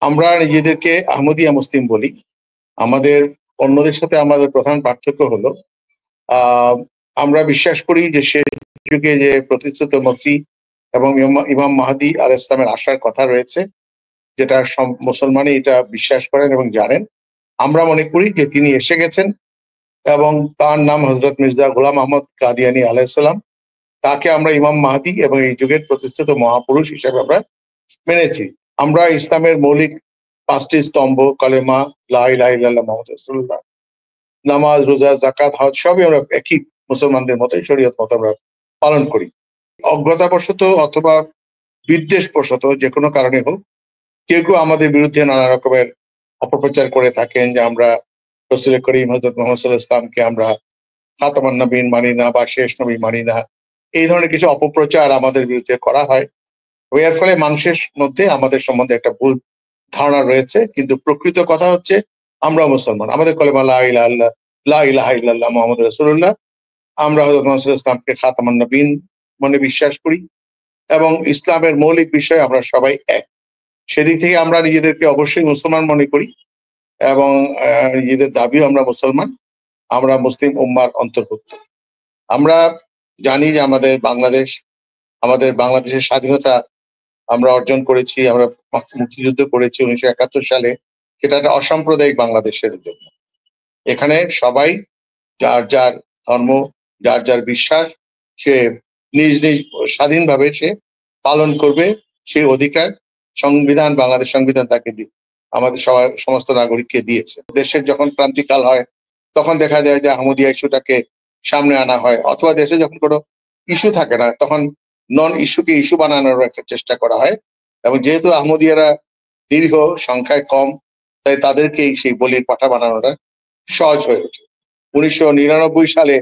আমরা নিজেদেরকে আহমদিয়া মুসলিম বলি। আমাদের অন্যদের সাথে আমাদের প্রধান পার্থক্য হলো আহ আমরা বিশ্বাস করি যে শেষ যুগে যে প্রতিষ্ঠিত মসিহ এবং ইমাম মাহদী আলাইহিস সালামের আসার কথা রয়েছে, যেটা মুসলমানই এটা বিশ্বাস করেন এবং জানেন। আমরা মনে করি যে তিনি এসে গেছেন এবং তার নাম হযরত মির্জা গোলাম আহমদ কাদিয়ানী আলাইহিস সালাম। তাকে আমরা ইমাম মাহদী এবং এই যুগের প্রতিষ্ঠিত মহাপুরুষ হিসেবে আমরা মেনেছি। আমরা ইসলামের মৌলিক 5টি স্তম্ভ কালেমা, লা ইলাহা ইল্লাল্লাহ মুহাম্মাদুর রাসূলুল্লাহ, নামাজ, রোজা, যাকাত, হজ সবই আমরা একই মুসলমানদের মতোই শরীয়ত মতো আমরা পালন করি। অজ্ঞতাবশত অথবা বিদ্বেষবশত যে কোনো কারণে হোক কেউ কেউ আমাদের বিরুদ্ধে নানা রকমের অপপ্রচার করে থাকেন যে আমরা রাসূল করিম হযরত মুহাম্মদ সাল্লাল্লাহু আলাইহি ওয়াসাল্লামকে আমরা খাতামান নবীন মানি না বা শেষ নবী মানি না, এই ধরনের কিছু অপপ্রচার আমাদের বিরুদ্ধে করা হয়। এর ফলে মানুষের মধ্যে আমাদের সম্বন্ধে একটা ভুল ধারণা রয়েছে, কিন্তু প্রকৃত কথা হচ্ছে আমরা মুসলমান। আমাদের কলেমা লা ইলাহা ইল্লাল্লাহ মুহাম্মাদুর রাসূলুল্লাহ। আমরা হযরত মুহাম্মদ সাল্লাল্লাহু আলাইহি ওয়াসাল্লামকে খাতামান নবীন মনে বিশ্বাস করি এবং ইসলামের মৌলিক বিষয়ে আমরা সবাই এক। সেদিক থেকে আমরা নিজেদেরকে অবশ্যই মুসলমান মনে করি এবং নিজেদের দাবিও আমরা মুসলমান। আমরা মুসলিম উম্মার অন্তর্ভুক্ত। আমরা জানি যে আমাদের বাংলাদেশের স্বাধীনতা আমরা অর্জন করেছি, আমরা মুক্তিযুদ্ধ করেছি 1971 সালে। সেটা একটা অসাম্প্রদায়িক বাংলাদেশের জন্য। এখানে সবাই যার যার ধর্ম, যার যার বিশ্বাস, সে নিজ নিজ স্বাধীনভাবে সে পালন করবে, সেই অধিকার বাংলাদেশ সংবিধান তাকে আমাদের সবাই সমস্ত নাগরিককে দিয়েছে। দেশের যখন ক্রান্তিকাল হয় তখন দেখা যায় যে আহমদিয়া ইস্যুটাকে সামনে আনা হয়, অথবা দেশে যখন কোনো ইস্যু থাকে না তখন নন ইস্যুকে ইস্যু বানানোর একটা চেষ্টা করা হয়। এবং যেহেতু আহমদিয়ারা নিরীহ, সংখ্যায় কম, তাই তাদেরকেই সেই বলির পাঠা বানানোটা সহজ হয়ে ওঠে। 1999 সালে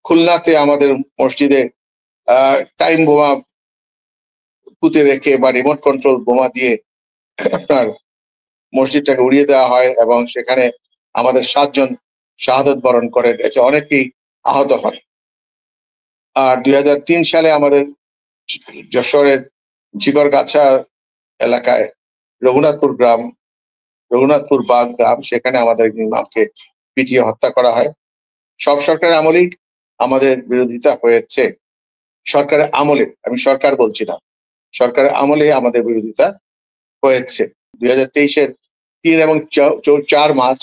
খুলনাতে আমাদের মসজিদে টাইম বোমা পুঁতে রেখে বা রিমোট কন্ট্রোল বোমা দিয়ে আপনার মসজিদটাকে উড়িয়ে দেওয়া হয় এবং সেখানে আমাদের 7 জন শাহাদত বরণ করেন, এতে অনেকেই আহত হন। আর 2003 সালে আমাদের যশোরের ঝিকরগাছা এলাকায় রঘুনাথপুর বাগ গ্রাম, সেখানে আমাদের ইমামকে পিটিয়ে হত্যা করা হয়। সব সরকারের আমলেই আমাদের বিরোধিতা হয়েছে। সরকারের আমলে, আমি সরকার বলছি না, সরকারের আমলে আমাদের বিরোধিতা হয়েছে। 2023-এর 3 এবং 4 মার্চ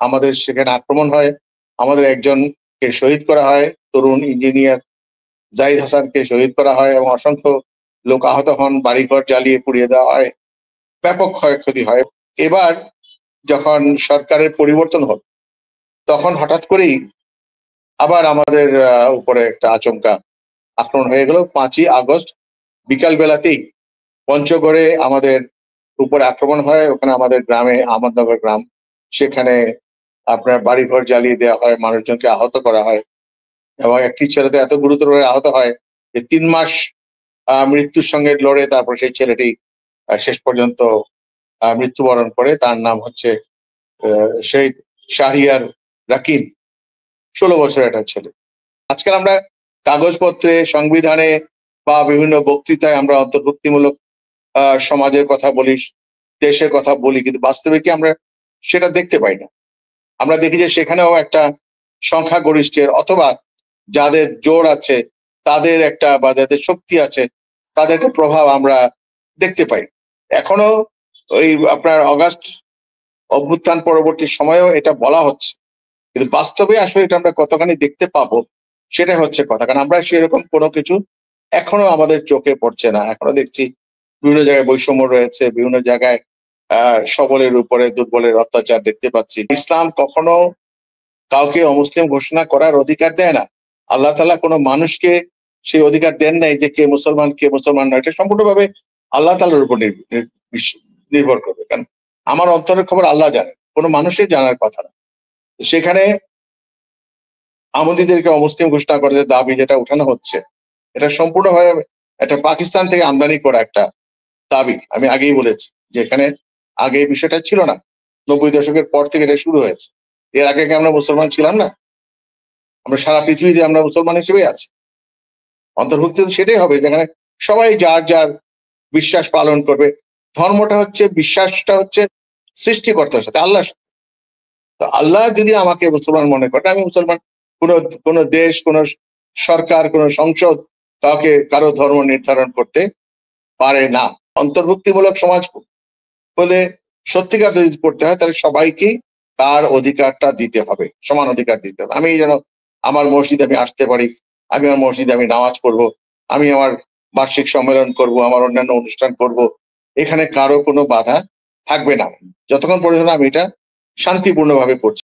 আমাদের সেখানে আক্রমণ হয়, আমাদের একজনকে শহীদ করা হয়, তরুণ ইঞ্জিনিয়ার জাহিদ হাসানকে শহীদ করা হয় এবং অসংখ্য লোক আহত হন, বাড়িঘর জ্বালিয়ে পুড়িয়ে দেওয়া হয়, ব্যাপক ক্ষয়ক্ষতি হয়। এবার যখন সরকারের পরিবর্তন হল তখন হঠাৎ করেই আবার আমাদের উপরে একটা আচমকা আক্রমণ হয়ে গেল। 5ই আগস্ট বিকাল বেলাতেই পঞ্চগড়ে আমাদের উপরে আক্রমণ হয়। ওখানে আমাদের গ্রামে, আহমদনগর গ্রাম, সেখানে আপনার বাড়িঘর জ্বালিয়ে দেওয়া হয়, মানুষজনকে আহত করা হয় এবং একটি ছেলেতে এত গুরুতরভাবে আহত হয় যে 3 মাস মৃত্যুর সঙ্গে লড়ে তারপর সেই ছেলেটি শেষ পর্যন্ত মৃত্যুবরণ করে। তার নাম হচ্ছে শহীদ শাহরিয়ার রাকিন, 16 বছরের একটা ছেলে। আজকাল আমরা কাগজপত্রে, সংবিধানে বা বিভিন্ন বক্তৃতায় আমরা অন্তর্ভুক্তিমূলক সমাজের কথা বলি, দেশের কথা বলি, কিন্তু বাস্তবে কি আমরা সেটা দেখতে পাই না। আমরা দেখি যে সেখানেও একটা সংখ্যাগরিষ্ঠের অথবা যাদের জোর আছে তাদের একটা, বা যাদের শক্তি আছে তাদের একটা প্রভাব আমরা দেখতে পাই। এখনো ওই আপনার অগাস্ট অভ্যুত্থান পরবর্তী সময়েও এটা বলা হচ্ছে, কিন্তু বাস্তবে আসলে এটা আমরা কতখানি দেখতে পাবো সেটা হচ্ছে কথা। কারণ আমরা সেরকম কোনো কিছু এখনো আমাদের চোখে পড়ছে না। এখনো দেখছি বিভিন্ন জায়গায় বৈষম্য রয়েছে, বিভিন্ন জায়গায় সবলের উপরে দুর্বলের অত্যাচার দেখতে পাচ্ছি। ইসলাম কখনো কাউকে অমুসলিম ঘোষণা করার অধিকার দেয় না। আল্লাহ তাআলা কোনো মানুষকে সেই অধিকার দেন নাই যে কে মুসলমান নয়। এটা সম্পূর্ণভাবে আল্লাহ তাআলার উপর নির্ভর করবে। কারণ আমার অন্তরের খবর আল্লাহ জানেন, কোনো মানুষের জানার কথা না। সেখানে আহমদীদেরকে অমুসলিম ঘোষণা করার যে দাবি যেটা উঠানো হচ্ছে, এটা সম্পূর্ণভাবে একটা পাকিস্তান থেকে আমদানি করা একটা দাবি। আমি আগেই বলেছি যে এখানে আগে এই বিষয়টা ছিল না, 90 দশকের পর থেকে এটা শুরু হয়েছে। এর আগে কি আমরা মুসলমান ছিলাম না? আমরা সারা পৃথিবীতে আমরা মুসলমান হিসেবে আছি। অন্তর্ভুক্তি সেটাই হবে যেখানে সবাই যার যার বিশ্বাস পালন করবে। ধর্মটা হচ্ছে, বিশ্বাসটা হচ্ছে সৃষ্টিকর্তার সাথে, আল্লাহর সাথে। তো আল্লাহ যদি আমাকে মুসলমান মনে করে, আমি মুসলমান। কোন দেশ, কোন সরকার, কোন সংসদ কারো ধর্ম নির্ধারণ করতে পারে না। অন্তর্ভুক্তিমূলক সমাজ বলে সত্যিকার যদি করতে হয়, তাহলে সবাইকেই তার অধিকারটা দিতে হবে, সমান অধিকার দিতে হবে। আমি যেন আমার মসজিদে আমি আসতে পারি, আমি আমার মসজিদে আমি নামাজ পড়বো, আমি আমার বার্ষিক সম্মেলন করব, আমার অন্যান্য অনুষ্ঠান করব, এখানে কারো কোনো বাধা থাকবে না, যতক্ষণ পর্যন্ত আমি এটা শান্তিপূর্ণভাবে করছি।